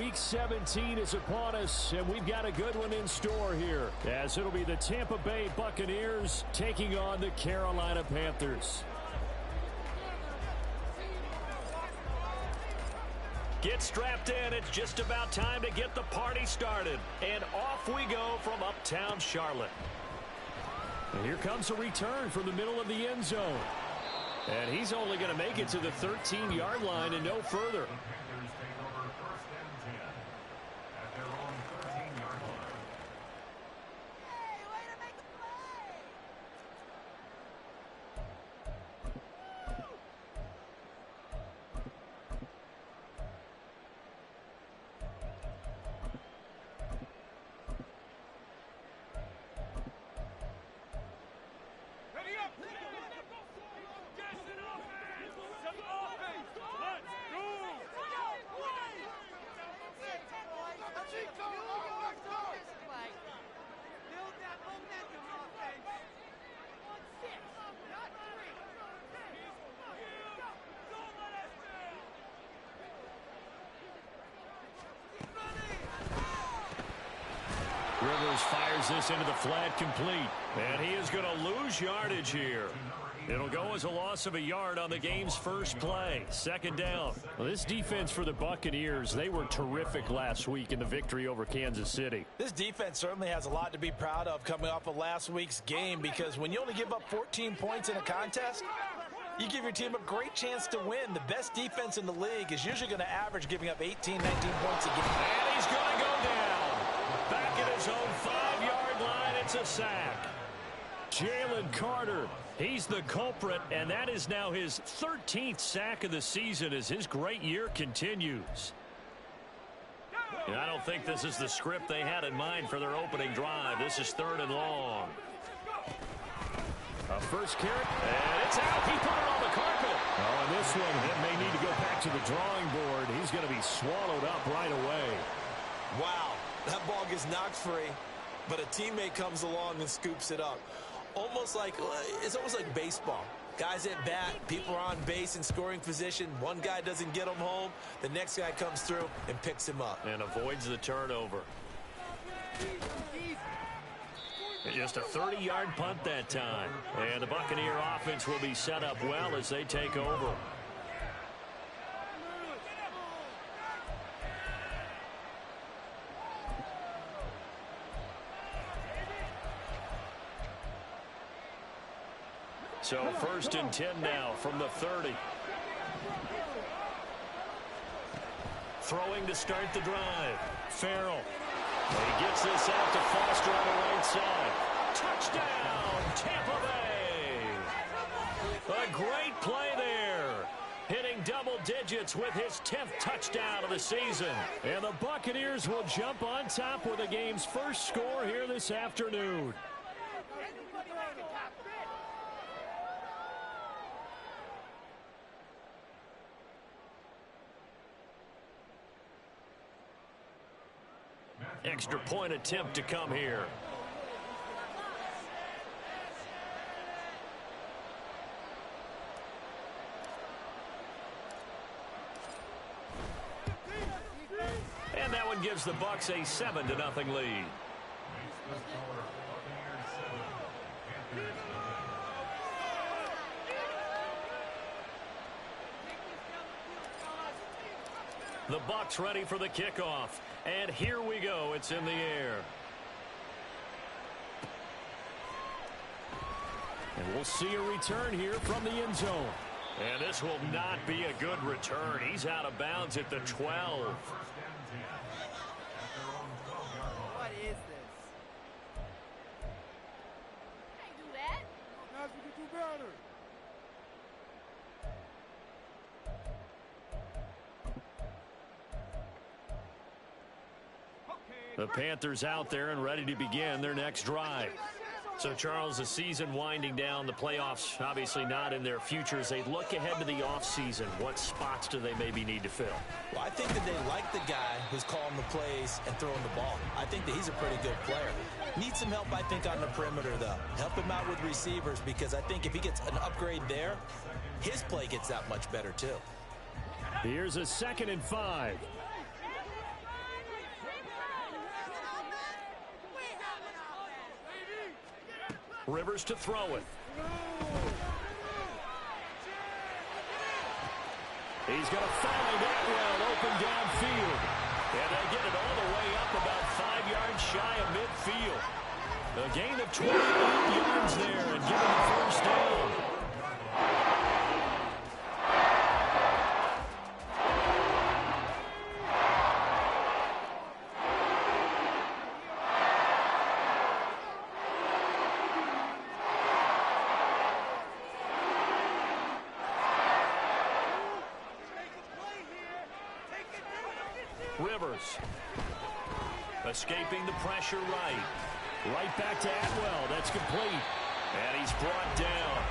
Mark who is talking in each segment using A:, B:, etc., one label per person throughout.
A: Week 17 is upon us, and we've got a good one in store here, as it'll be the Tampa Bay Buccaneers taking on the Carolina Panthers.
B: Get strapped in. It's just about time to get the party started. And off we go from uptown Charlotte.
A: And here comes a return from the middle of the end zone. And he's only going to make it to the 13-yard line and no further. Rivers fires this into the flat complete. And he is going to lose yardage here. It'll go as a loss of a yard on the game's first play. Second down. Well, this defense for the Buccaneers, they were terrific last week in the victory over Kansas City.
C: This defense certainly has a lot to be proud of coming off of last week's game, because when you only give up 14 points in a contest, you give your team a great chance to win. The best defense in the league is usually going to average giving up 18, 19 points a game.
A: And he's going to go down. Back at his own 5-yard line, it's a sack. Jalen Carter, he's the culprit, and that is now his 13th sack of the season as his great year continues.
B: And I don't think this is the script they had in mind for their opening drive. This is 3rd and long.
A: A first carry, and it's out. He put it on the carpet. Oh, and this one, it may need to go back to the drawing board. He's going to be swallowed up right away.
D: Wow, that ball gets knocked free, but a teammate comes along and scoops it up. It's almost like baseball. Guys at bat, people are on base in scoring position. One guy doesn't get him home. The next guy comes through and picks him up.
B: And avoids the turnover. Just a 30-yard punt that time. And the Buccaneer offense will be set up well as they take over. So 1st and 10 now from the 30. Throwing to start the drive. Farrell. He gets this out to Foster on the right side. Touchdown, Tampa Bay. A great play there. Hitting double digits with his 10th touchdown of the season. And the Buccaneers will jump on top with the game's first score here this afternoon. Extra point attempt to come here. And that one gives the Bucs a 7-0 lead. The Bucs ready for the kickoff. And here we go. It's in the air. And we'll see a return here from the end zone. And this will not be a good return. He's out of bounds at the 12.
E: What is this?
F: Can't do that.
E: Guys, we can do better.
B: The Panthers out there and ready to begin their next drive. So, Charles, the season winding down, the playoffs obviously not in their future. As they look ahead to the offseason, what spots do they maybe need to fill?
D: Well, I think that they like the guy who's calling the plays and throwing the ball. I think that he's a pretty good player. Needs some help, I think, on the perimeter, though. Help him out with receivers, because I think if he gets an upgrade there, his play gets that much better, too.
A: Here's a 2nd and 5.
B: Rivers to throw it. He's going to find Atwell open downfield. And they get it all the way up about 5 yards shy of midfield. A gain of 28 yards there and given the first down. Rivers escaping the pressure right back to Atwell. That's complete, and he's brought down.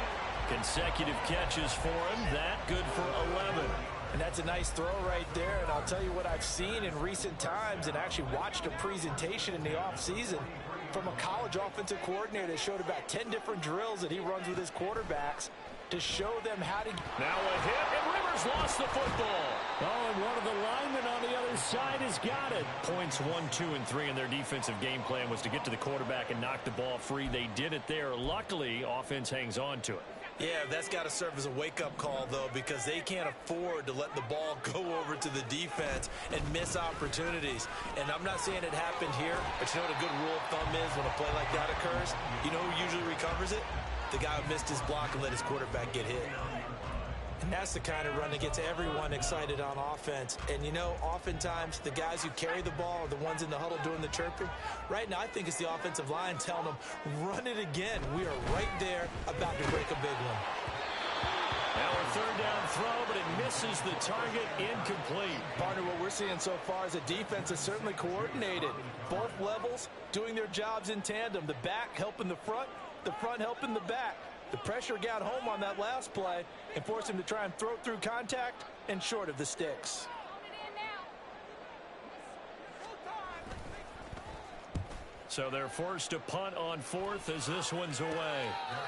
B: Consecutive catches for him. That good for 11.
C: And that's a nice throw right there. And I'll tell you what I've seen in recent times and actually watched a presentation in the offseason from a college offensive coordinator that showed about 10 different drills that he runs with his quarterbacks to show them how to...
B: Now a hit, and Rivers lost the football.
A: Oh, and one of the linemen on the other side has got it.
B: Points 1, 2, and 3 in their defensive game plan was to get to the quarterback and knock the ball free. They did it there. Luckily, offense hangs on to it.
D: Yeah, that's got to serve as a wake-up call, though, because they can't afford to let the ball go over to the defense and miss opportunities. And I'm not saying it happened here, but you know what a good rule of thumb is when a play like that occurs? You know who usually recovers it? The guy who missed his block and let his quarterback get hit.
C: And that's the kind of run that gets everyone excited on offense. And, you know, oftentimes the guys who carry the ball are the ones in the huddle doing the chirping. Right now, I think it's the offensive line telling them, run it again. We are right there about to break a big one.
B: Now a third down throw, but it misses the target. Incomplete.
C: Partner, what we're seeing so far is a defense is certainly coordinated. Both levels doing their jobs in tandem. The back helping the front helping the back. The pressure got home on that last play and forced him to try and throw through contact and short of the sticks.
B: So they're forced to punt on fourth as this one's away.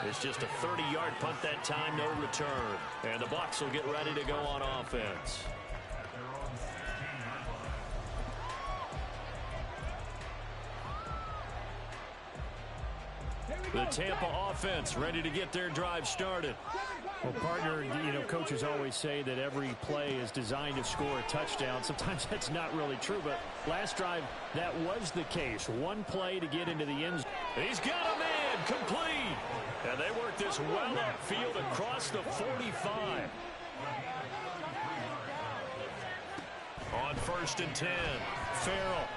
B: It's just a 30-yard punt that time, no return. And the Bucs will get ready to go on offense. The Tampa offense ready to get their drive started.
A: Well, partner, you know, coaches always say that every play is designed to score a touchdown. Sometimes that's not really true, but last drive, that was the case. One play to get into the end zone.
B: He's got a man, complete. And they work this well upfield across the 45. On 1st and 10, Farrell.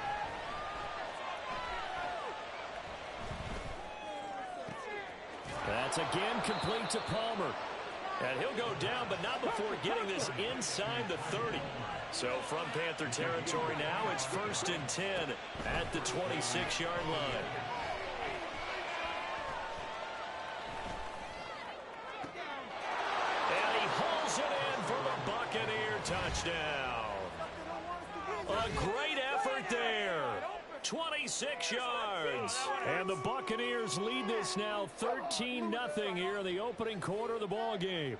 B: That's again complete to Palmer. And he'll go down, but not before getting this inside the 30. So from Panther territory now, it's 1st and 10 at the 26-yard line. And he hauls it in for the Buccaneer touchdown. A great effort there. 26 yards.
A: And the Buccaneers lead this now 13-0 here in the opening quarter of the ball game.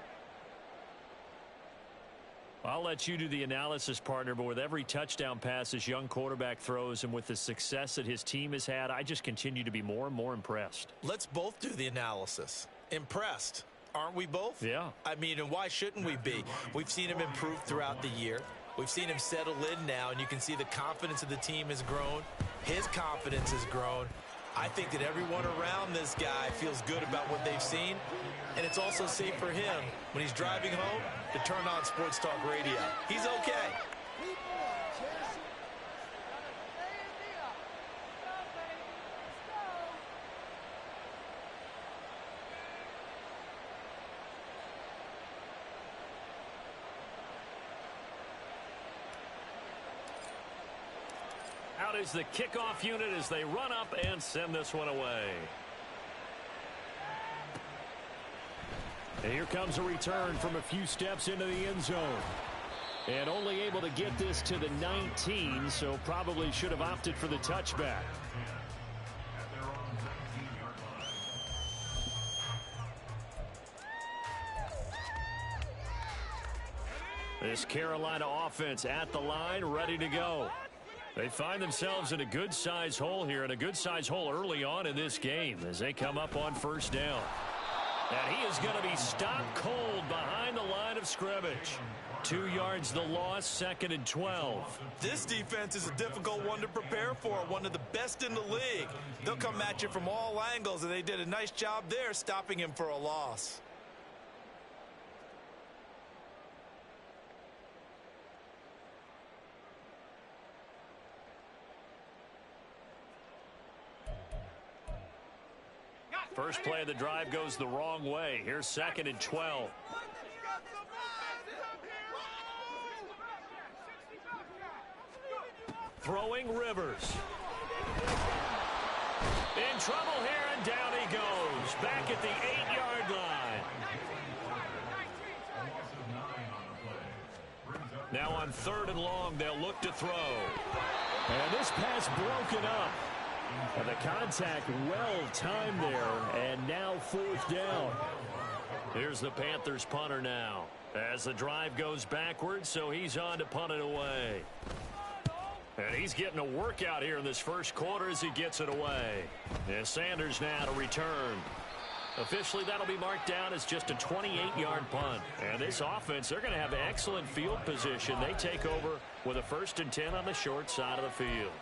B: I'll let you do the analysis, partner, but with every touchdown pass this young quarterback throws and with the success that his team has had, I just continue to be more and more impressed.
D: Let's both do the analysis. Impressed. Aren't we both?
B: Yeah.
D: I mean, and why shouldn't we be? We've seen him improve throughout the year. We've seen him settle in now, and you can see the confidence of the team has grown. His confidence has grown. I think that everyone around this guy feels good about what they've seen, and it's also safe for him when he's driving home to turn on Sports Talk Radio. He's okay.
B: Out is the kickoff unit as they run up and send this one away.
A: And here comes a return from a few steps into the end zone. And only able to get this to the 19, so probably should have opted for the touchback. This Carolina offense at the line, ready to go. They find themselves in a good-sized hole here, and a good-sized hole early on in this game as they come up on first down. And he is going to be stopped cold behind the line of scrimmage. 2 yards the loss, 2nd and 12.
D: This defense is a difficult one to prepare for, one of the best in the league. They'll come at you from all angles, and they did a nice job there stopping him for a loss.
A: First play of the drive goes the wrong way. Here's 2nd and 12. Throwing Rivers. In trouble here, and down he goes. Back at the 8-yard line. Now on 3rd and long, they'll look to throw. And this pass broken up. And the contact well-timed there, and now 4th down. Here's the Panthers punter now. As the drive goes backwards, so he's on to punt it away. And he's getting a workout here in this first quarter as he gets it away. And Sanders now to return. Officially, that'll be marked down as just a 28-yard punt. And this offense, they're going to have excellent field position. They take over with a 1st and 10 on the short side of the field.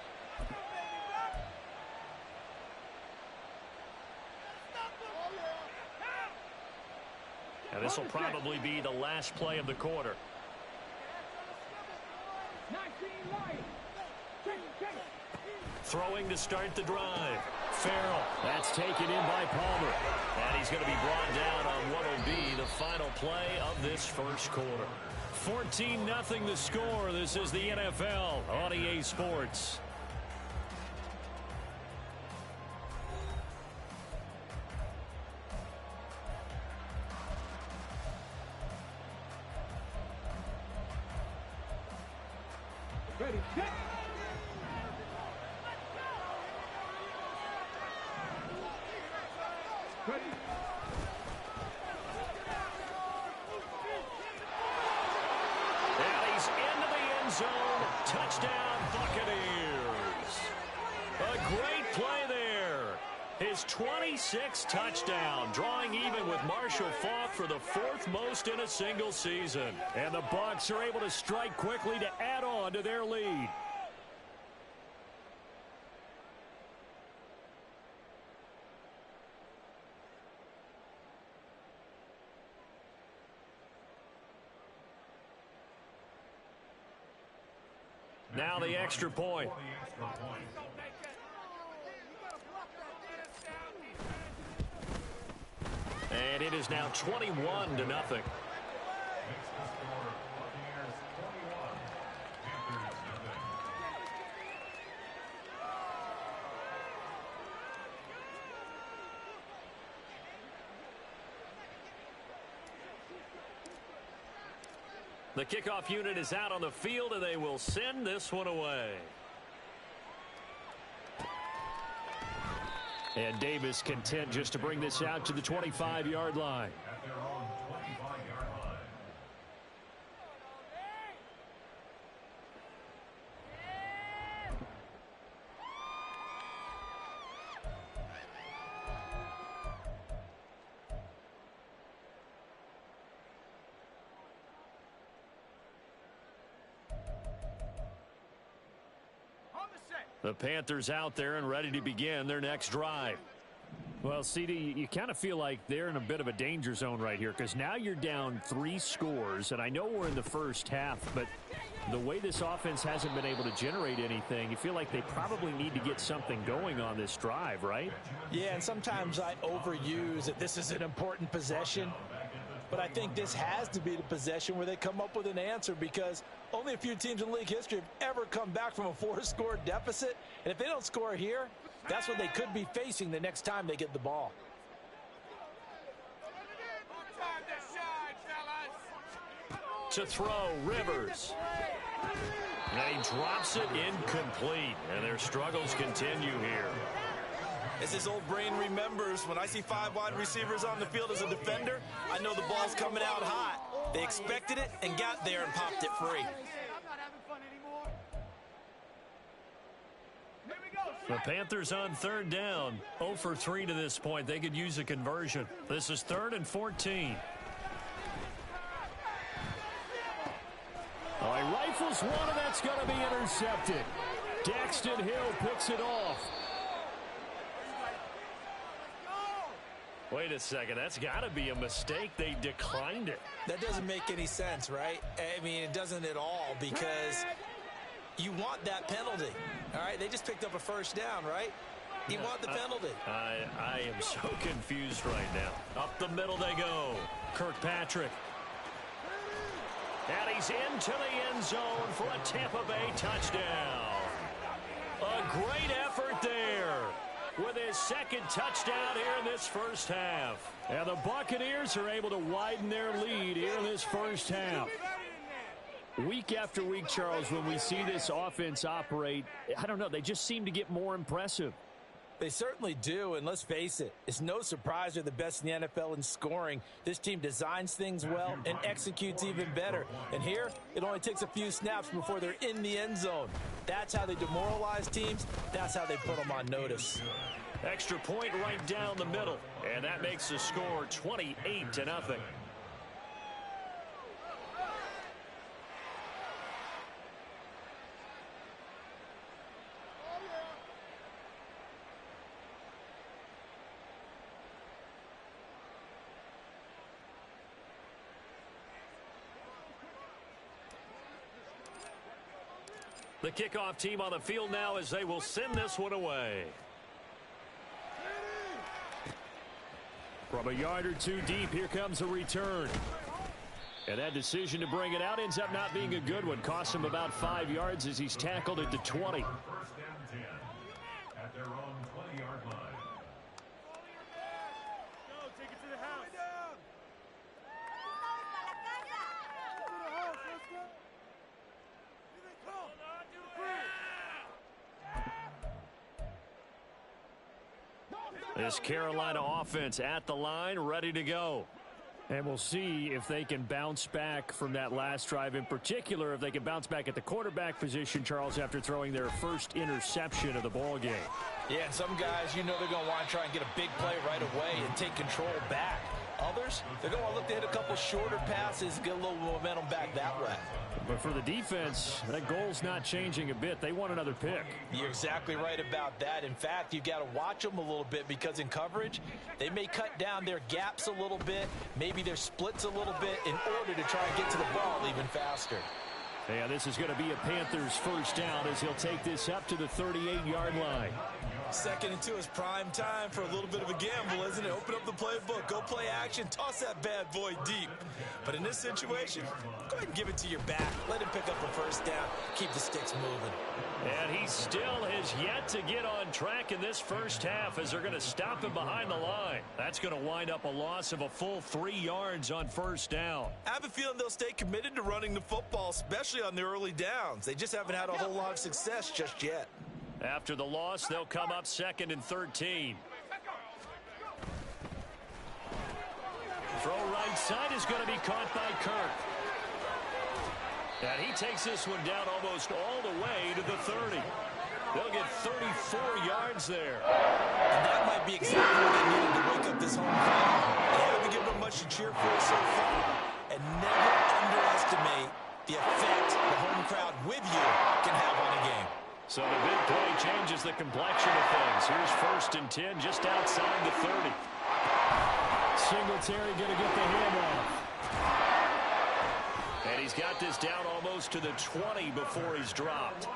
A: And this will probably be the last play of the quarter. Throwing to start the drive. Farrell. That's taken in by Palmer. And he's going to be brought down on what will be the final play of this first quarter. 14-0 the score. This is the NFL on EA Sports.
E: Ready, set. Ready.
A: And he's into the end zone. Touchdown, Buccaneers. A great play there. His 26th touchdown, drawing even with Marshall Faulk for the 4th most in a single season. And the Bucs are able to strike quickly to add on to their lead. Now the extra point. And it is now 21-0. The kickoff unit is out on the field, and they will send this one away. And Davis content just to bring this out to the 25-yard line. The Panthers out there and ready to begin their next drive. Well, CD, you kind of feel like they're in a bit of a danger zone right here because now you're down 3 scores, and I know we're in the first half, but the way this offense hasn't been able to generate anything, you feel like they probably need to get something going on this drive, right?
C: Yeah, and sometimes I overuse that this is an important possession. But I think this has to be the possession where they come up with an answer because only a few teams in league history have ever come back from a 4-score deficit. And if they don't score here, that's what they could be facing the next time they get the ball.
A: To throw, Rivers. And he drops it incomplete. And their struggles continue here.
D: As his old brain remembers, when I see 5 wide receivers on the field as a defender, I know the ball's coming out hot. They expected it and got there and popped it free.
A: The Panthers on third down. 0 for 3 to this point. They could use a conversion. This is 3rd and 14. Oh, he rifles one, and that's going to be intercepted. Daxton Hill picks it off. Wait a second. That's got to be a mistake. They declined it.
C: That doesn't make any sense, right? I mean, it doesn't at all, because you want that penalty. All right, they just picked up a first down, right? You want the penalty.
A: I am so confused right now. Up the middle they go. Kirkpatrick. And he's into the end zone for a Tampa Bay touchdown. A great effort there with his second touchdown here in this first half. And the Buccaneers are able to widen their lead here in this first half. Week after week, Charles, when we see this offense operate, I don't know, they just seem to get more impressive.
C: They certainly do, and let's face it, it's no surprise they're the best in the NFL in scoring. This team designs things well and executes even better. And here, it only takes a few snaps before they're in the end zone. That's how they demoralize teams. That's how they put them on notice.
A: Extra point right down the middle, and that makes the score 28-0. The kickoff team on the field now as they will send this one away. From a yard or two deep, here comes a return. And that decision to bring it out ends up not being a good one. Costs him about 5 yards as he's tackled at the 20.
E: At their own 20-yard line.
A: This Carolina offense at the line, ready to go. And we'll see if they can bounce back from that last drive. In particular, if they can bounce back at the quarterback position, Charles, after throwing their first interception of the ball game.
C: Yeah, some guys, you know they're going to want to try and get a big play right away and take control back. Others, they're going to want to look to hit a couple shorter passes, get a little momentum back that way.
A: But for the defense, that goal's not changing a bit. They want another pick.
C: You're exactly right about that. In fact, you've got to watch them a little bit, because in coverage, they may cut down their gaps a little bit, maybe their splits a little bit, in order to try and get to the ball even faster.
A: Yeah, this is going to be a Panthers first down as he'll take this up to the 38-yard line.
D: 2nd and 2 is prime time for a little bit of a gamble, isn't it? Open up the playbook, go play action, toss that bad boy deep. But in this situation, go ahead and give it to your back. Let him pick up a first down. Keep the sticks moving.
A: And he still has yet to get on track in this first half as they're going to stop him behind the line. That's going to wind up a loss of a full 3 yards on first down.
D: I have a feeling they'll stay committed to running the football, especially on the early downs. They just haven't had a whole lot of success just yet.
A: After the loss, they'll come up 2nd and 13. Throw right side is going to be caught by Kirk. And he takes this one down almost all the way to the 30. They'll get 34 yards there.
D: And that might be exactly what they needed to wake up this home crowd. They haven't given them much to cheer for so far. And never underestimate the effect the home crowd with you can have on a game.
A: So the big play changes the complexion of things. Here's 1st and 10 just outside the 30. Singletary going to get the handoff. And he's got this down almost to the 20 before he's dropped.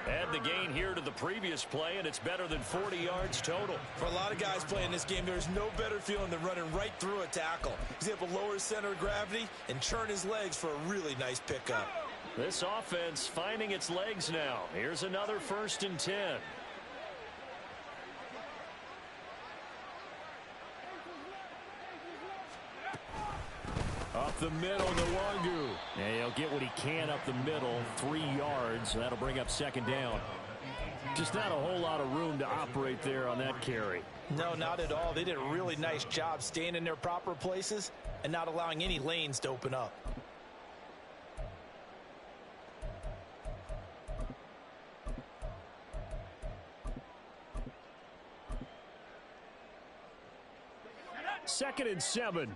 A: Add the gain here to the previous play, and it's better than 40 yards total.
D: For a lot of guys playing this game, there's no better feeling than running right through a tackle. He's able to lower his center of gravity and churn his legs for a really nice pickup.
A: This offense finding its legs now. Here's another 1st and 10. Up the middle, Nwangu. And he'll get what he can up the middle, 3 yards. That'll bring up 2nd down. Just not a whole lot of room to operate there on that carry.
C: No, not at all. They did a really nice job staying in their proper places and not allowing any lanes to open up.
A: 2nd and 7.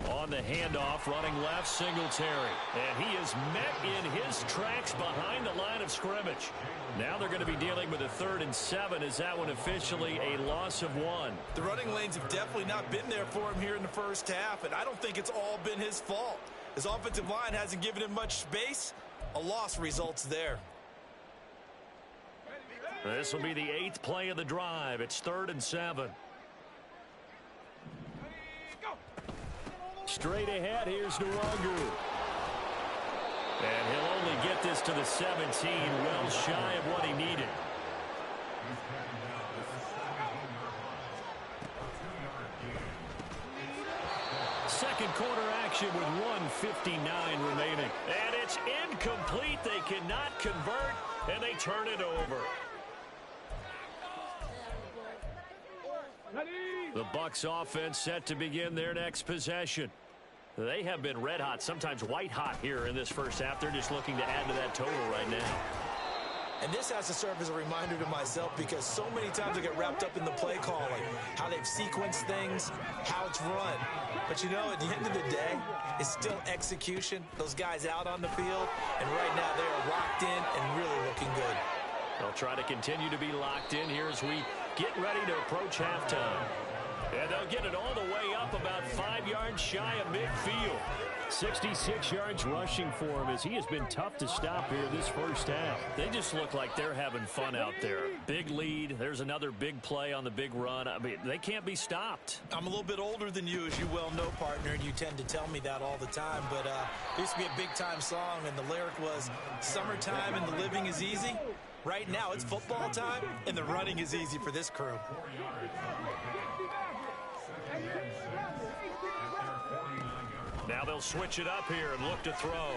A: On the handoff, running left, Singletary. And he is met in his tracks behind the line of scrimmage. Now they're going to be dealing with a 3rd and 7. Is that one officially a loss of 1?
C: The running lanes have definitely not been there for him here in the first half, and I don't think it's all been his fault. His offensive line hasn't given him much space. A loss results there.
A: This will be the 8th play of the drive. It's 3rd and 7. Straight ahead, here's Nwangu. And he'll only get this to the 17, well shy of what he needed. Second quarter action with 1:59 remaining. And it's incomplete. They cannot convert, and they turn it over. The Bucs offense set to begin their next possession. They have been red hot, sometimes white hot here in this first half. They're just looking to add to that total right now.
C: And this has to serve as a reminder to myself because so many times I get wrapped up in the play calling, how they've sequenced things, how it's run. But you know, at the end of the day, it's still execution. Those guys out on the field, and right now they are locked in and really looking good.
A: They'll try to continue to be locked in here as we get ready to approach halftime. And they'll get it all the way up about 5 yards shy of midfield. 66 yards rushing for him as he has been tough to stop here this first half. They just look like they're having fun out there. Big lead. There's another big play on the big run. I mean, they can't be stopped.
C: I'm a little bit older than you, as you well know, partner, and you tend to tell me that all the time. But there used to be a big-time song, and the lyric was, "Summertime and the living is easy." Right now, it's football time, and the running is easy for this crew.
A: Now they'll switch it up here and look to throw.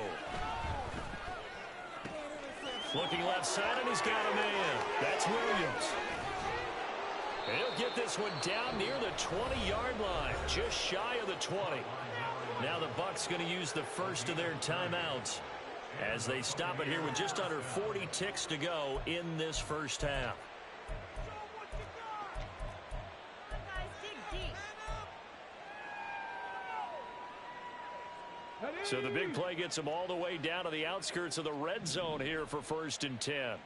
A: Looking left side, and he's got a man. That's Williams. And he'll get this one down near the 20-yard line, just shy of the 20. Now the Bucs going to use the first of their timeouts as they stop it here with just under 40 ticks to go in this first half. So the big play gets them all the way down to the outskirts of the red zone here for 1st and 10.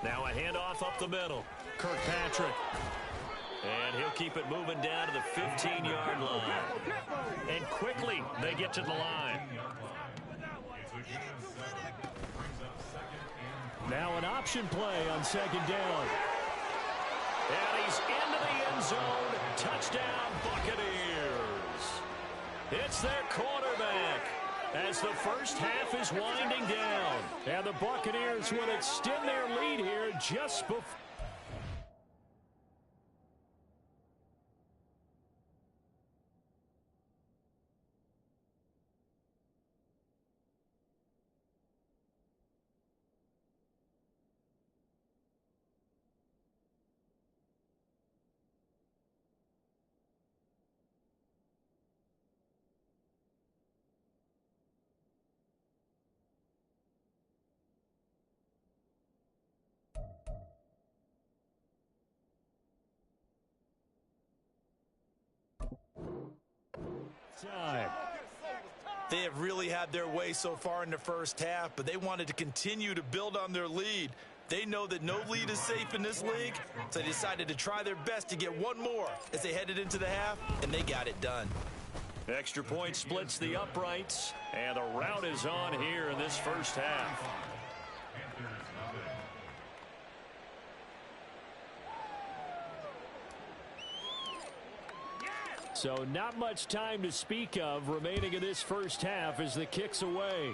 A: Now a handoff up the middle. Kirkpatrick. And he'll keep it moving down to the 15-yard line. And quickly they get to the line. Now an option play on 2nd down. And he's into the end zone. Touchdown, Buccaneers. It's their quarterback as the first half is winding down. And the Buccaneers will extend their lead here just before. Time.
C: They have really had their way so far in the first half, but they wanted to continue to build on their lead. They know that no lead is safe in this league, so they decided to try their best to get one more as they headed into the half, and they got it done.
A: Extra point splits the uprights, and the rout is on here in this first half. So not much time to speak of remaining in this first half as the kick's away.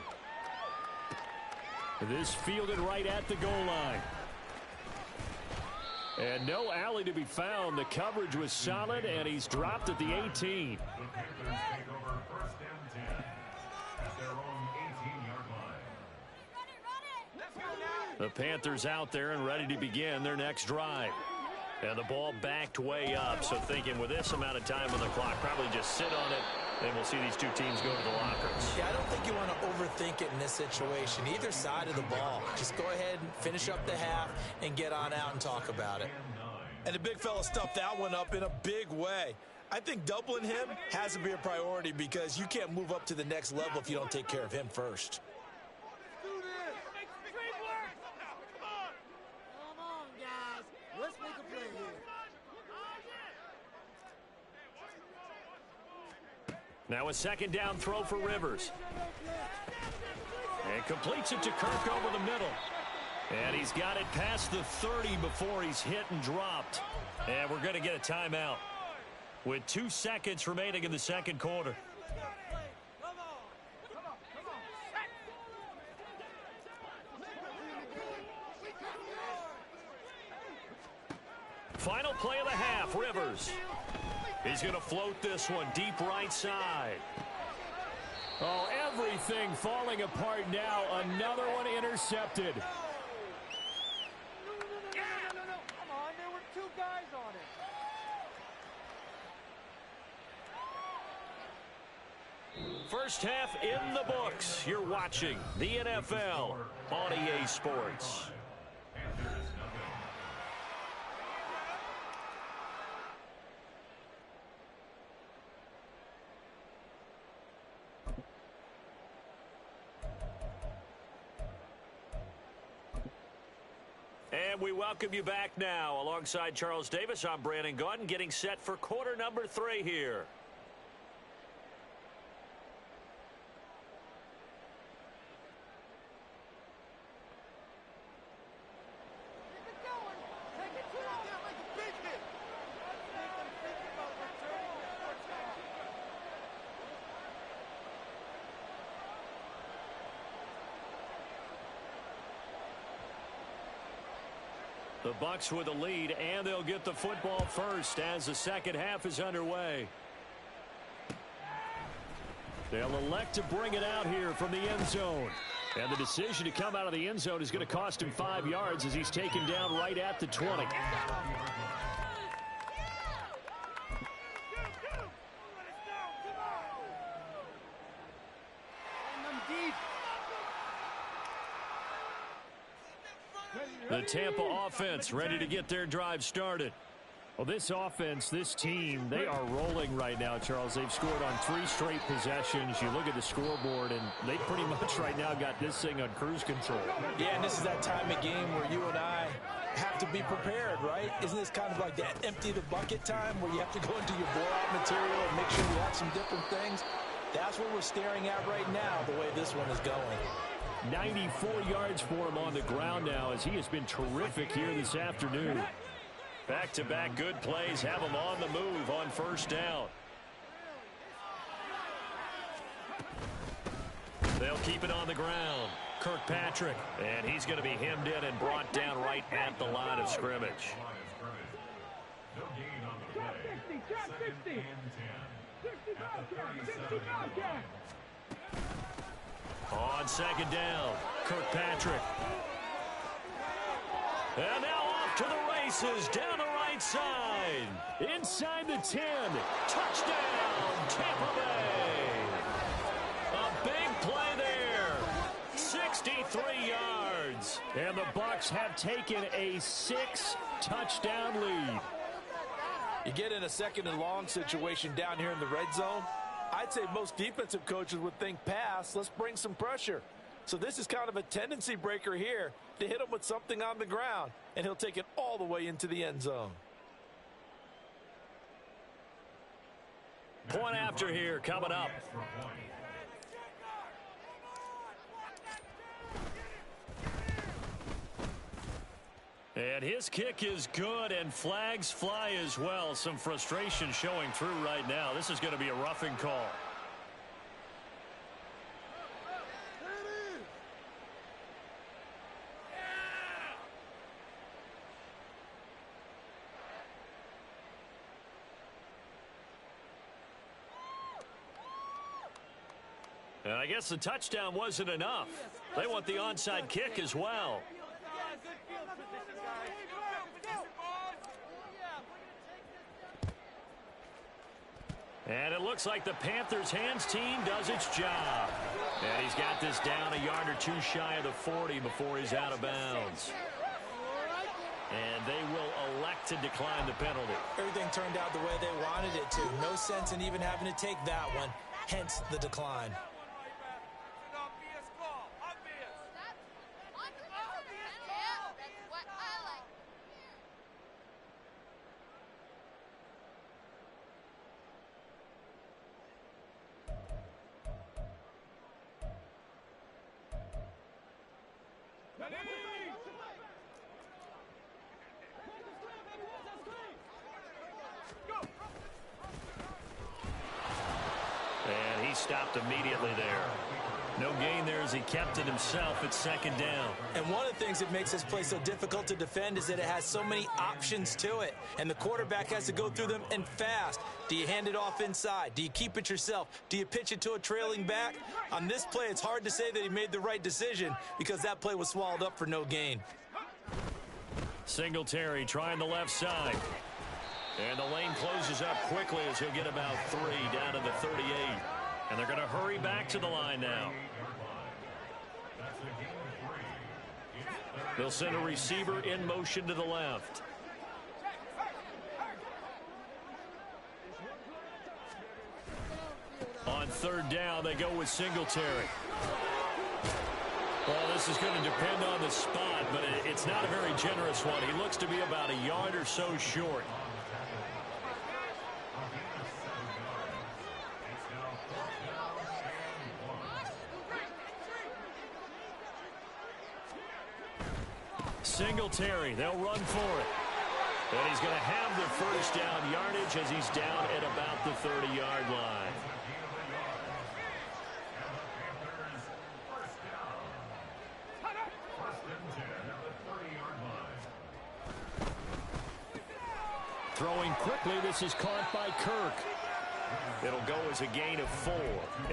A: This fielded right at the goal line. And no alley to be found. The coverage was solid, and he's dropped at the 18. The Panthers out there and ready to begin their next drive.
B: And the ball backed way up, so thinking with this amount of time on the clock, probably just sit on it, and we'll see these two teams go to the lockers.
D: Yeah, I don't think you want to overthink it in this situation. Either side of the ball. Just go ahead and finish up the half and get on out and talk about it.
C: And the big fella stuffed that one up in a big way. I think doubling him has to be a priority because you can't move up to the next level if you don't take care of him first.
B: Now a second down throw for Rivers. And completes it to Kirk over the middle. And he's got it past the 30 before he's hit and dropped. And we're going to get a timeout with 2 seconds remaining in the second quarter. Final play of the half, Rivers. He's going to float this one deep right side.
A: Oh, everything falling apart now. Another one intercepted.
E: Come on, there were 2 guys on it.
B: First half in the books. You're watching the NFL on EA Sports. And we welcome you back now. Alongside Charles Davis, I'm Brandon Gaudin, getting set for quarter number 3 here. The Bucs with a lead, and they'll get the football first as the second half is underway. They'll elect to bring it out here from the end zone. And the decision to come out of the end zone is going to cost him 5 yards as he's taken down right at the 20. The Tampa offense ready to get their drive started.
A: Well, this offense, this team, they are rolling right now, Charles. They've scored on 3 straight possessions. You look at the scoreboard, and they pretty much right now got this thing on cruise control.
C: Yeah, and this is that time of game where you and I have to be prepared, right? Isn't this kind of like that empty the bucket time where you have to go into your blowout material and make sure you have some different things? That's what we're staring at right now, the way this one is going.
A: 94 yards for him on the ground now as he has been terrific here this afternoon.
B: Back-to-back good plays have him on the move on first down. They'll keep it on the ground. Kirkpatrick, and he's going to be hemmed in and brought down right at the line of scrimmage.
E: Drop 60. 60 Bobcat.
B: On second down, Kirkpatrick. And now off to the races, down the right side.
A: Inside the 10.
B: Touchdown, Tampa Bay. A big play there. 63 yards.
A: And the Bucs have taken a 6-touchdown lead.
C: You get in a second and long situation down here in the red zone, I'd say most defensive coaches would think pass, let's bring some pressure. So this is kind of a tendency breaker here to hit him with something on the ground, and he'll take it all the way into the end zone.
B: Point after here coming up. And his kick is good, and flags fly as well. Some frustration showing through right now. This is going to be a roughing call. And I guess the touchdown wasn't enough. They want the onside kick as well.
A: And it looks like the Panthers hands team does its job. And he's got this down a yard or two shy of the 40 before he's out of bounds. And they will elect to decline the penalty.
C: Everything turned out the way they wanted it to. No sense in even having to take that one. Hence the decline.
A: And he stopped immediately there. No gain there as he kept it himself at second down.
C: And one of the things that makes this play so difficult to defend is that it has so many options to it. And the quarterback has to go through them and fast. Do you hand it off inside? Do you keep it yourself? Do you pitch it to a trailing back? On this play, it's hard to say that he made the right decision because that play was swallowed up for no gain.
A: Singletary trying the left side. And the lane closes up quickly as he'll get about 3 down to the 38. And they're going to hurry back to the line now. They'll send a receiver in motion to the left. On third down, they go with Singletary. Well, this is going to depend on the spot, but it's not a very generous one. He looks to be about a yard or so short. Singletary, they'll run for it. And he's going to have the first down yardage as he's down at about the 30-yard line. Throwing quickly, this is caught by Kirk. It'll go as a gain of 4,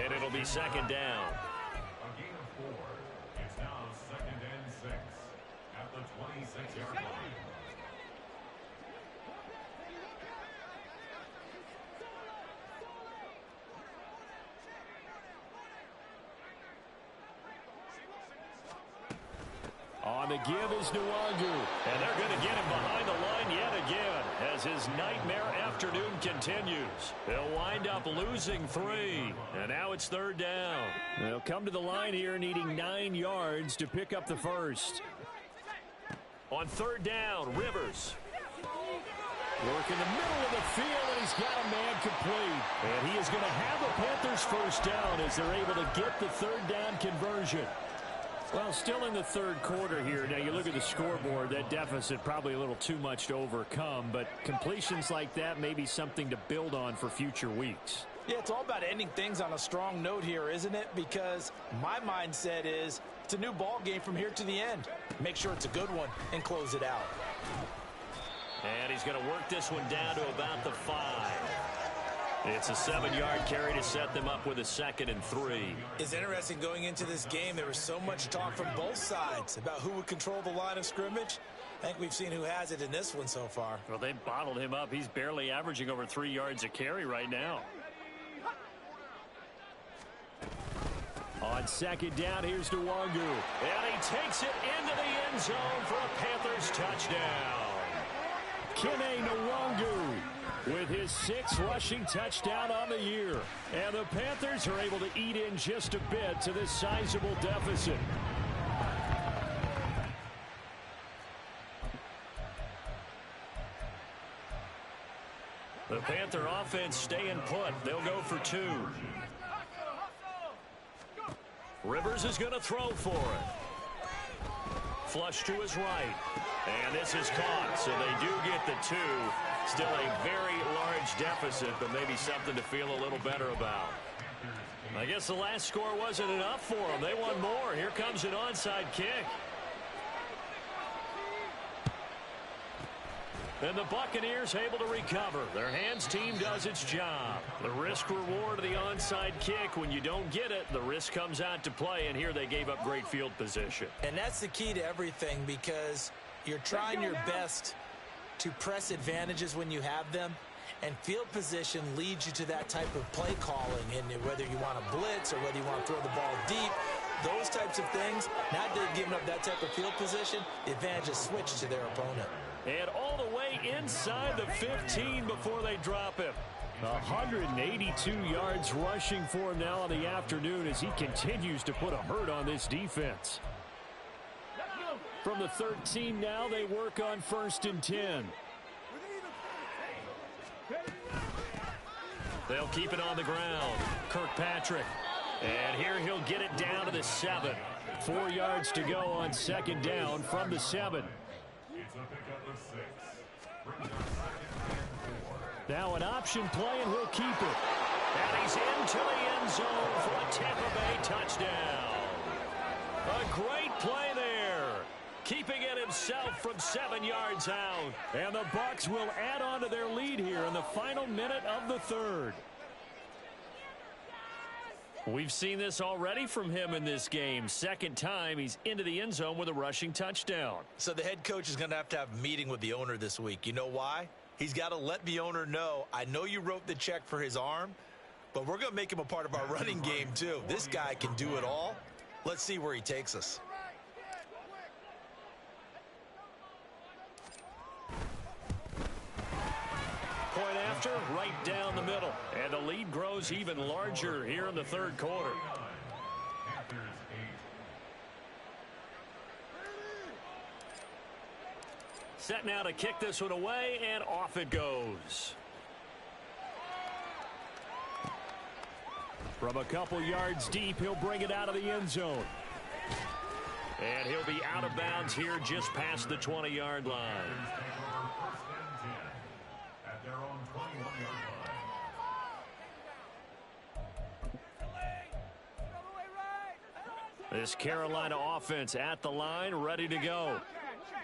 A: and it'll be second down.
G: A gain of 4. It's now 2nd and 6 at the 26-yard line.
A: On the give is Nwangu. And they're going to get him behind the line yet again as his nightmare afternoon continues. They'll wind up losing 3. And now it's third down. They'll come to the line here needing 9 yards to pick up the first. On third down, Rivers. Work in the middle of the field, and he's got a man complete. And he is going to have the Panthers first down as they're able to get the third down conversion. Well, still in the third quarter here. Now, you look at the scoreboard, that deficit probably a little too much to overcome, but completions like that may be something to build on for future weeks.
C: Yeah, it's all about ending things on a strong note here, isn't it? Because my mindset is it's a new ball game from here to the end. Make sure it's a good one and close it out.
A: And he's going to work this one down to about the 5. It's a 7-yard carry to set them up with a 2nd and 3.
C: It's interesting going into this game. There was so much talk from both sides about who would control the line of scrimmage. I think we've seen who has it in this one so far.
A: Well, they bottled him up. He's barely averaging over 3 yards a carry right now. On second down, here's Nwangu. And he takes it into the end zone for a Panthers touchdown. Kene Nwangu with his 6th rushing touchdown on the year. And the Panthers are able to eat in just a bit to this sizable deficit. The Panther offense staying put. They'll go for 2. Rivers is going to throw for it. Flush to his right. And this is caught, so they do get the 2. Still a very large deficit, but maybe something to feel a little better about. I guess the last score wasn't enough for them. They want more. Here comes an onside kick. And the Buccaneers able to recover. Their hands team does its job. The risk reward of the onside kick. When you don't get it, the risk comes out to play, and here they gave up great field position.
C: And that's the key to everything, because you're trying your best to press advantages when you have them, And field position leads you to that type of play calling, and whether you want to blitz or whether you want to throw the ball deep, those types of things, now they've given up that type of field position, the advantage is switched to their opponent.
A: And all the way inside the 15 before they drop him. 182 yards rushing for him now on the afternoon as he continues to put a hurt on this defense. From the 13 now, they work on 1st and 10. They'll keep it on the ground. Kirkpatrick. And here he'll get it down to the 7. 4 yards to go on 2nd down from the 7. Now an option play, and he'll keep it. And he's into the end zone for a Tampa Bay touchdown. A great play there. Keeping it himself from 7 yards out. And the Bucs will add on to their lead here in the final minute of the 3rd. We've seen this already from him in this game. 2nd time he's into the end zone with a rushing touchdown.
C: So the head coach is going to have a meeting with the owner this week. You know why? He's got to let the owner know, I know you wrote the check for his arm, but we're going to make him a part of our running game too. This guy can do it all. Let's see where he takes us.
A: Point after, right down the middle. And the lead grows even larger here in the 3rd quarter. Set now to kick this one away, and off it goes. From a couple yards deep, he'll bring it out of the end zone. And he'll be out of bounds here just past the 20-yard line. This Carolina offense at the line, ready to go.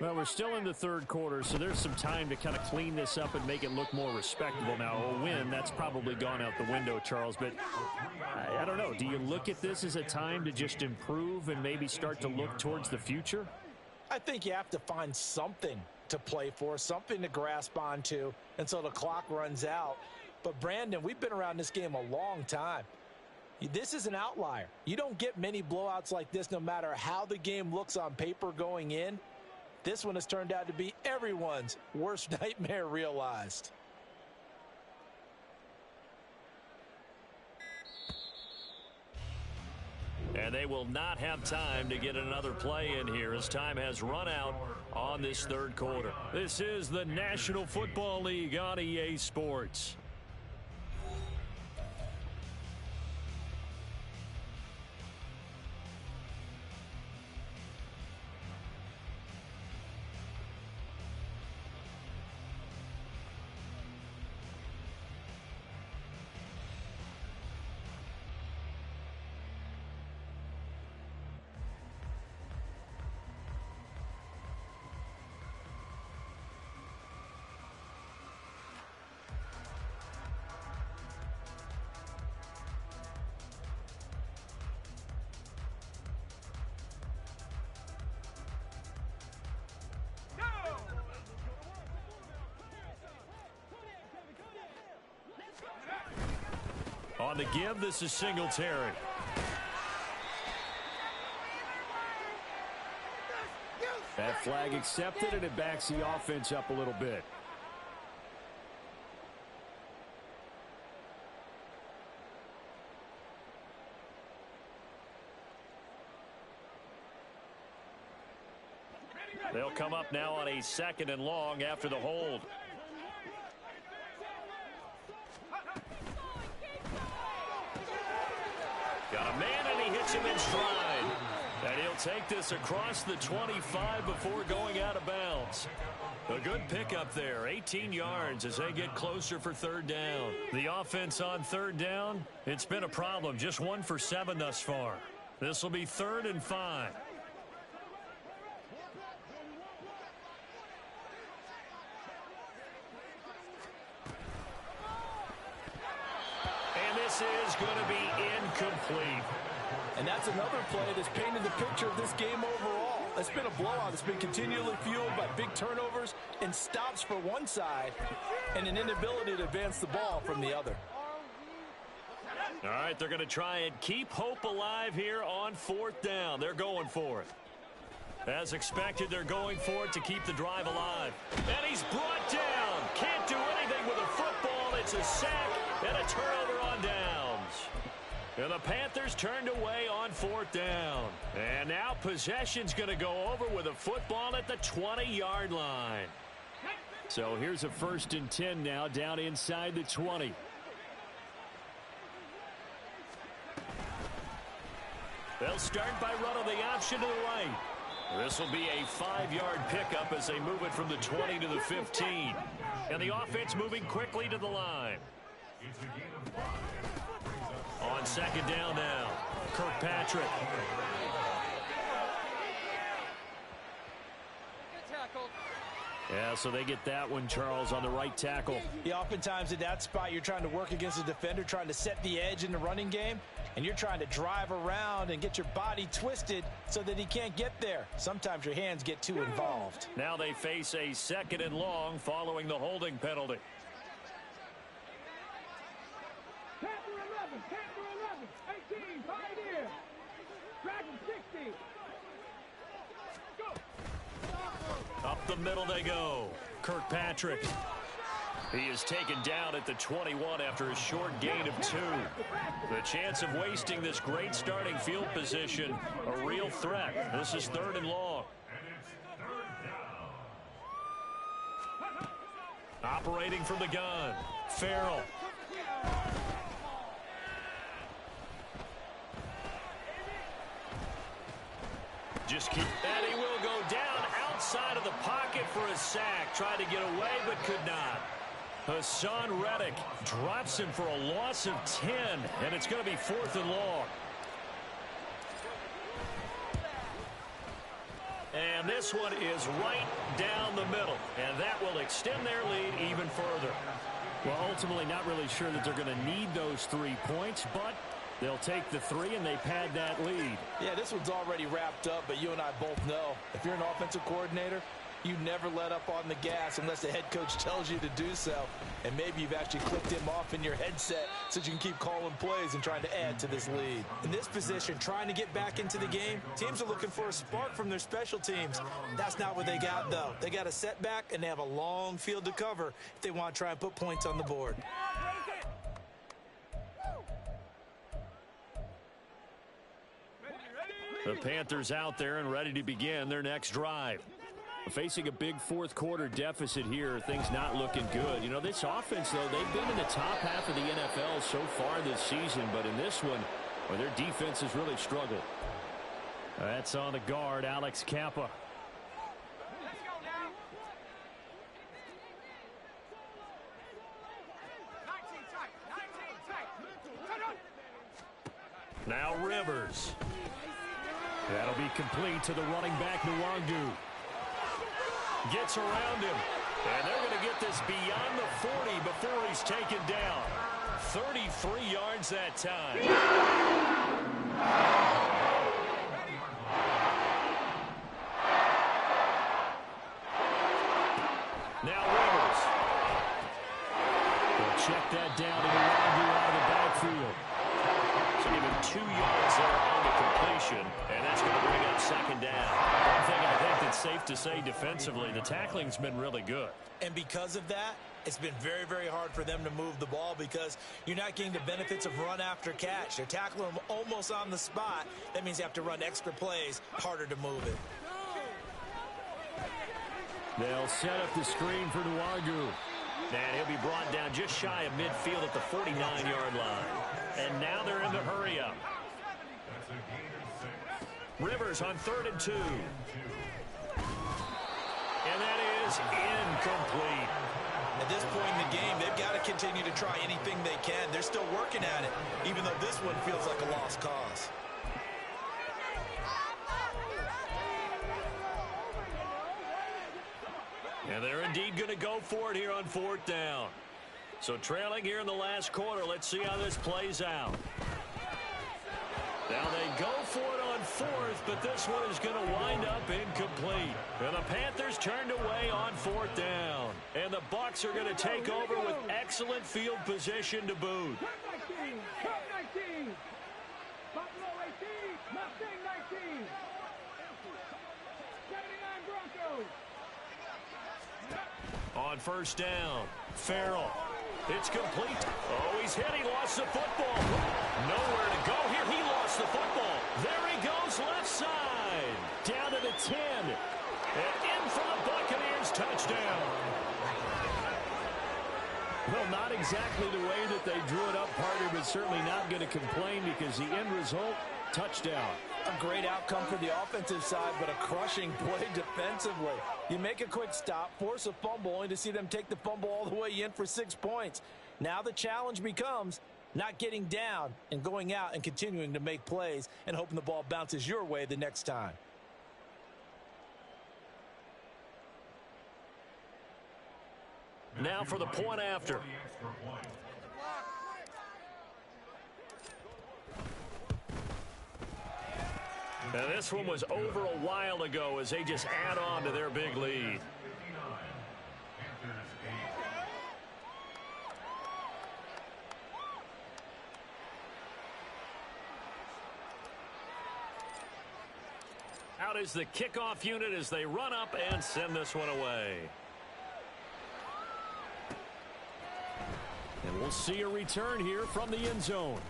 A: Well, we're still in the 3rd quarter, so there's some time to kind of clean this up and make it look more respectable. Now, a win, that's probably gone out the window, Charles, but I don't know. Do you look at this as a time to just improve and maybe start to look towards the future?
C: I think you have to find something to play for, something to grasp onto until the clock runs out. But, Brandon, we've been around this game a long time. This is an outlier. You don't get many blowouts like this no matter how the game looks on paper going in. This one has turned out to be everyone's worst nightmare realized.
A: And they will not have time to get another play in here as time has run out on this 3rd quarter. This is the National Football League on EA Sports. On the give, this is Singletary. That flag accepted, and it backs the offense up a little bit. They'll come up now on a 2nd and long after the hold. Got a man, and he hits him in stride. And he'll take this across the 25 before going out of bounds. A good pickup there, 18 yards as they get closer for 3rd down. The offense on 3rd down, it's been a problem. Just 1 for 7 thus far. This will be 3rd and 5. And this is going to be incomplete.
C: And that's another play that's painted the picture of this game overall. It's been a blowout. It's been continually fueled by big turnovers and stops for one side and an inability to advance the ball from the other.
B: All right, they're going to try and keep hope alive here on 4th down. They're going for it. As expected, they're going for it to keep the drive alive. And he's brought down. Can't do anything with a football. It's a sack and a turnover on downs. And the Panthers turned away on 4th down. And now possession's going to go over with a football at the 20-yard line.
A: So here's a 1st and 10 now down inside the 20.
B: They'll start by running the option to the right. This will be a 5-yard pickup as they move it from the 20 to the 15. And the offense moving quickly to the line. On 2nd down now, Kirkpatrick. Yeah, so they get that one, Charles, on the right tackle.
C: Yeah, oftentimes in that spot, you're trying to work against a defender, trying to set the edge in the running game, and you're trying to drive around and get your body twisted so that he can't get there. Sometimes your hands get too involved.
B: Now they face a 2nd and long following the holding penalty.
E: Panther 11, 18, Pioneer. Dragon 60.
B: Up the middle they go. Kirkpatrick. He is taken down at the 21 after a short gain of 2. The chance of wasting this great starting field position, a real threat. This is 3rd and long. Operating from the gun, Farrell. Just keep, and he will go down outside of the pocket for a sack. Tried to get away, but could not. Hassan Reddick drops him for a loss of 10, and it's going to be 4th and long. And this one is right down the middle, and that will extend their lead even further.
A: Well, ultimately not really sure that they're going to need those 3 points, but they'll take the 3 and they pad that lead.
C: Yeah, this one's already wrapped up, but you and I both know if you're an offensive coordinator, you never let up on the gas unless the head coach tells you to do so. And maybe you've actually clicked him off in your headset so you can keep calling plays and trying to add to this lead.
D: In this position, trying to get back into the game, teams are looking for a spark from their special teams. That's not what they got, though. They got a setback, and they have a long field to cover if they want to try and put points on the board.
B: The Panthers out there and ready to begin their next drive.
A: Facing a big 4th quarter deficit here, things not looking good. You know, this offense, though, they've been in the top half of the NFL so far this season, but in this one, well, their defense has really struggled.
B: That's on the guard, Alex Kappa. Now Rivers. That'll be complete to the running back, Nwangu. Gets around him. And they're going to get this beyond the 40 before he's taken down. 33 yards that time. Now Rivers. They'll check that down to Nwangu out of the backfield. So give him 2 yards there on the completion, and that's going to bring up 2nd down. One thing I think that's safe to say defensively, the tackling's been really good.
D: And because of that, it's been very, very hard for them to move the ball because you're not getting the benefits of run after catch. They're tackling them almost on the spot. That means you have to run extra plays, harder to move it.
A: They'll set up the screen for Nwangu.
B: And he'll be brought down just shy of midfield at the 49-yard line. And now they're in the hurry-up. Rivers on 3rd and 2. And that is incomplete.
D: At this point in the game, they've got to continue to try anything they can. They're still working at it, even though this one feels like a lost cause.
B: And they're indeed going to go for it here on 4th down. So trailing here in the last quarter, let's see how this plays out. Now they go for it on
A: fourth, but this one is going to wind up incomplete. And the Panthers turned away on fourth down. And the Bucs are going to take over with excellent field position to boot.
E: Turn 19. Turn 19. Buffalo 18. Mustang 19. 79 Broncos.
A: On first down, Farrell. It's complete. Oh, he's hit. He lost the football. Nowhere to go here. He lost the football. There he goes left side. Down to the 10. And in for the Buccaneers. Touchdown.
B: Well, not exactly the way that they drew it up, partner, but certainly not going to complain because the end result, touchdown.
C: A great outcome for the offensive side, but a crushing play defensively. You make a quick stop, force a fumble, only to see them take the fumble all the way in for 6 points. Now the challenge becomes not getting down and going out and continuing to make plays and hoping the ball bounces your way the next time.
A: Now for the point after. Now this one was over a while ago as they just add on to their big lead. Out is the kickoff unit as they run up and send this one away. And we'll see a return here from the end zone.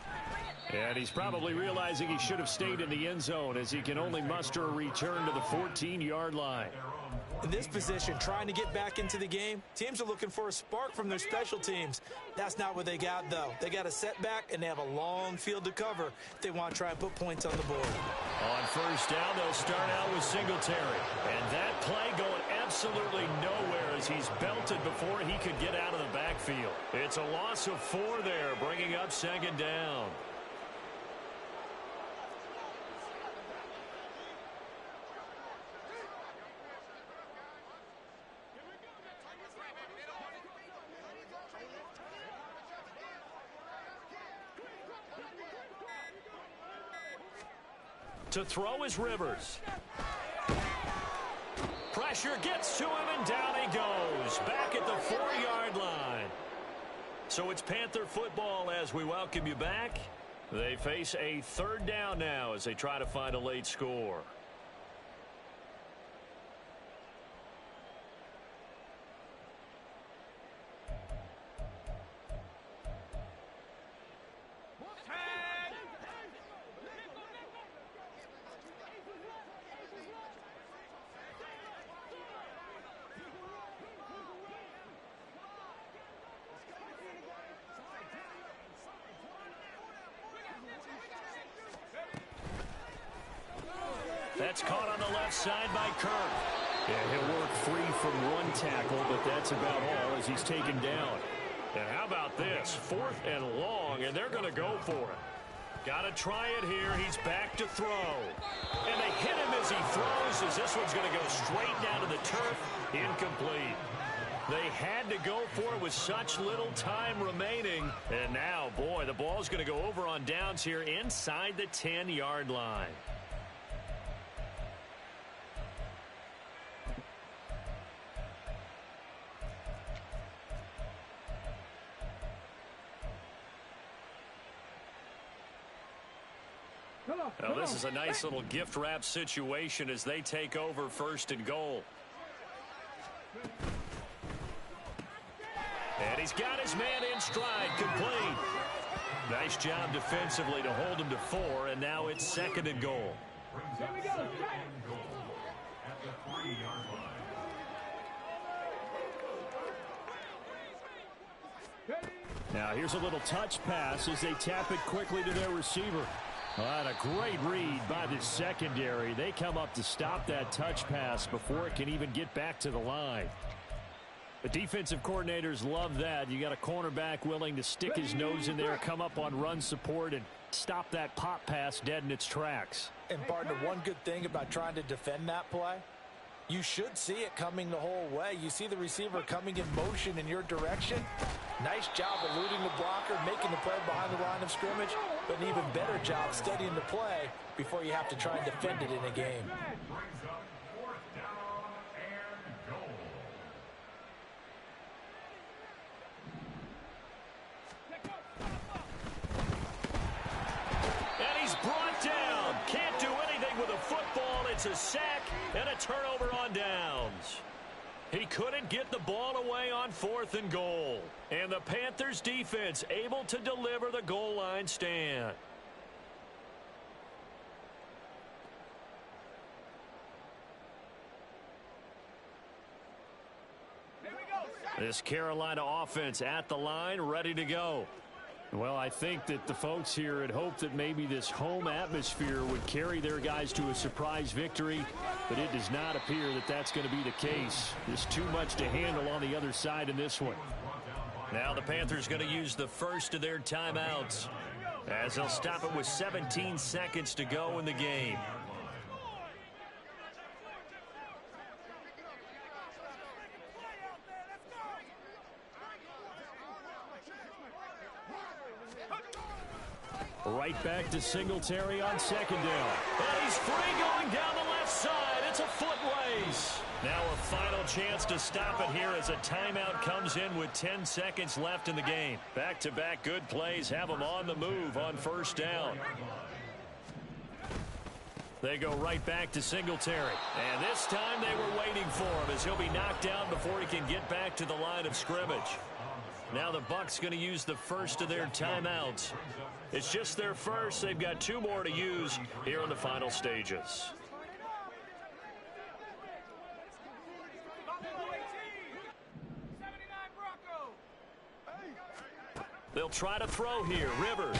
A: And he's probably realizing he should have stayed in the end zone as he can only muster a return to the 14-yard line.
C: In this position, trying to get back into the game, teams are looking for a spark from their special teams. That's not what they got, though. They got a setback, and they have a long field to cover if they want to try and put points on the board.
A: On first down, they'll start out with Singletary. And that play going absolutely nowhere as he's belted before he could get out of the backfield. It's a loss of 4 there, bringing up second down. To throw is Rivers. Pressure gets to him, and down he goes. Back at the 4-yard line. So it's Panther football as we welcome you back. They face a third down now as they try to find a late score. That's caught on the left side by Kirk. Yeah, he'll work free from one tackle, but that's about all as he's taken down. And how about this? 4th and long, and they're going to go for it. Got to try it here. He's back to throw. And they hit him as he throws, as this one's going to go straight down to the turf. Incomplete. They had to go for it with such little time remaining. And now, boy, the ball's going to go over on downs here inside the 10-yard line. Well, this is a nice little gift wrap situation as they take over 1st and goal. And he's got his man in stride, complete. Nice job defensively to hold him to 4, and now it's 2nd and goal.
E: Here we go.
G: At the 3-yard line.
B: Now here's a little touch pass as they tap it quickly to their receiver. And a great read by the secondary. They come up to stop that touch pass before it can even get back to the line. The defensive coordinators love that. You got a cornerback willing to stick his nose in there, come up on run support, and stop that pop pass dead in its tracks.
C: And partner, one good thing about trying to defend that play, You should see it coming the whole way. You see the receiver coming in motion in your direction. Nice job eluding the blocker, making the play behind the line of scrimmage, but an even better job studying the play before you have to try and defend it in a game.
G: Brings up 4th down and goal.
A: And he's brought down. Can't do anything with a football. It's a sack and a turnover on downs. He couldn't get the ball away on 4th and goal. And the Panthers defense able to deliver the goal line stand. This Carolina offense at the line, ready to go. Well, I think that the folks here had hoped that maybe this home atmosphere would carry their guys to a surprise victory, but it does not appear that that's going to be the case. There's too much to handle on the other side in this one. Now the Panthers going to use the first of their timeouts as they'll stop it with 17 seconds to go in the game. Right back to Singletary on 2nd down. And he's free going down the left side. It's a foot race. Now a final chance to stop it here as a timeout comes in with 10 seconds left in the game. Back-to-back good plays have them on the move on 1st down. They go right back to Singletary. And this time they were waiting for him as he'll be knocked down before he can get back to the line of scrimmage. Now the Bucs going to use the first of their timeouts. It's just their first. They've got 2 more to use here in the final stages. They'll try to throw here. Rivers.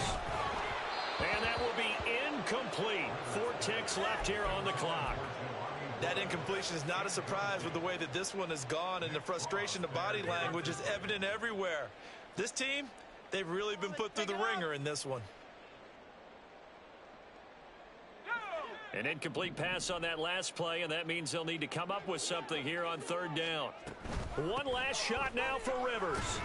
A: And that will be incomplete. 4 ticks left here on the clock.
D: That incompletion is not a surprise with the way that this one has gone, and the frustration, the body language is evident everywhere. This team, they've really been put through the ringer in this one.
A: An incomplete pass on that last play, and that means they'll need to come up with something here on 3rd down. One last shot now for Rivers.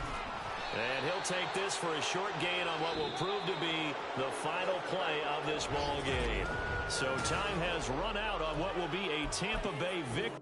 A: And he'll take this for a short gain on what will prove to be the final play of this ball game. So time has run out on what will be a Tampa Bay victory.